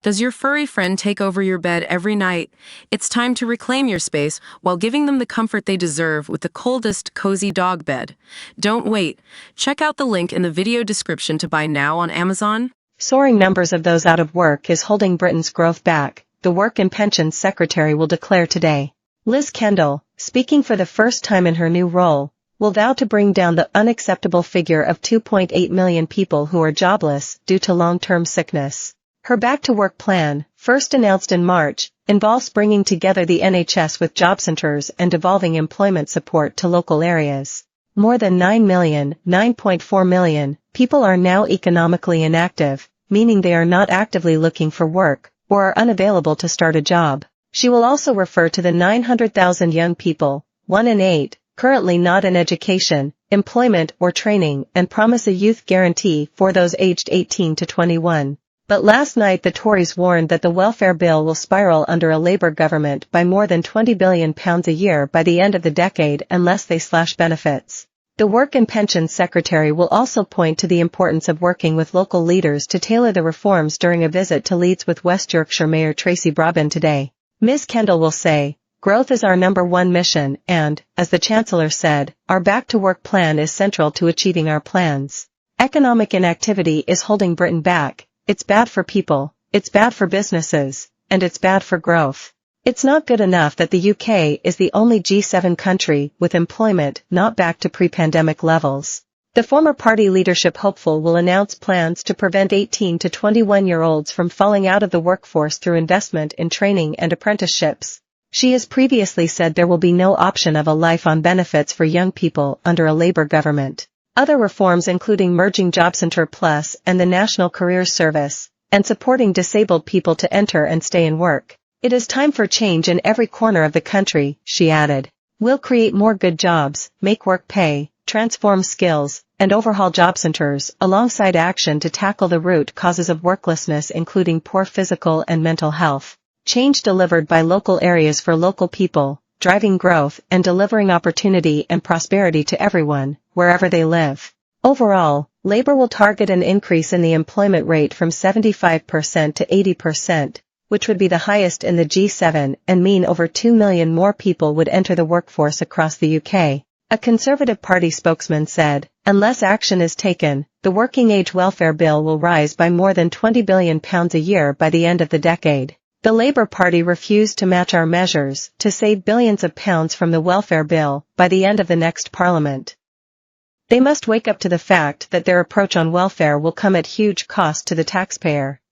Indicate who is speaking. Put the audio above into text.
Speaker 1: Does your furry friend take over your bed every night? It's time to reclaim your space while giving them the comfort they deserve with the coldest, cozy dog bed. Don't wait. Check out the link in the video description to buy now on Amazon.
Speaker 2: Soaring numbers of those out of work is holding Britain's growth back, the Work and Pensions Secretary will declare today. Liz Kendall, speaking for the first time in her new role, will vow to bring down the unacceptable figure of 2.8 million people who are jobless due to long-term sickness. Her back-to-work plan, first announced in March, involves bringing together the NHS with job centres and devolving employment support to local areas. More than 9.4 million, people are now economically inactive, meaning they are not actively looking for work, or are unavailable to start a job. She will also refer to the 900,000 young people, 1 in 8, currently not in education, employment or training, and promise a youth guarantee for those aged 18 to 21. But last night the Tories warned that the welfare bill will spiral under a Labour government by more than £20 billion a year by the end of the decade unless they slash benefits. The Work and Pensions Secretary will also point to the importance of working with local leaders to tailor the reforms during a visit to Leeds with West Yorkshire Mayor Tracy Brabin today. Ms. Kendall will say, "Growth is our number one mission and, as the Chancellor said, our back-to-work plan is central to achieving our plans. Economic inactivity is holding Britain back. It's bad for people, it's bad for businesses, and it's bad for growth. It's not good enough that the UK is the only G7 country with employment not back to pre-pandemic levels." The former party leadership hopeful will announce plans to prevent 18 to 21-year-olds from falling out of the workforce through investment in training and apprenticeships. She has previously said there will be no option of a life on benefits for young people under a Labour government. Other reforms including merging JobCentre Plus and the National Careers Service, and supporting disabled people to enter and stay in work. "It is time for change in every corner of the country," she added. "We'll create more good jobs, make work pay, transform skills, and overhaul job centres alongside action to tackle the root causes of worklessness including poor physical and mental health. Change delivered by local areas for local people, driving growth and delivering opportunity and prosperity to everyone, wherever they live." Overall, Labour will target an increase in the employment rate from 75% to 80%, which would be the highest in the G7 and mean over 2 million more people would enter the workforce across the UK. A Conservative Party spokesman said, "Unless action is taken, the working age welfare bill will rise by more than £20 billion a year by the end of the decade." The Labour Party refused to match our measures to save billions of pounds from the welfare bill by the end of the next Parliament. They must wake up to the fact that their approach on welfare will come at huge cost to the taxpayer.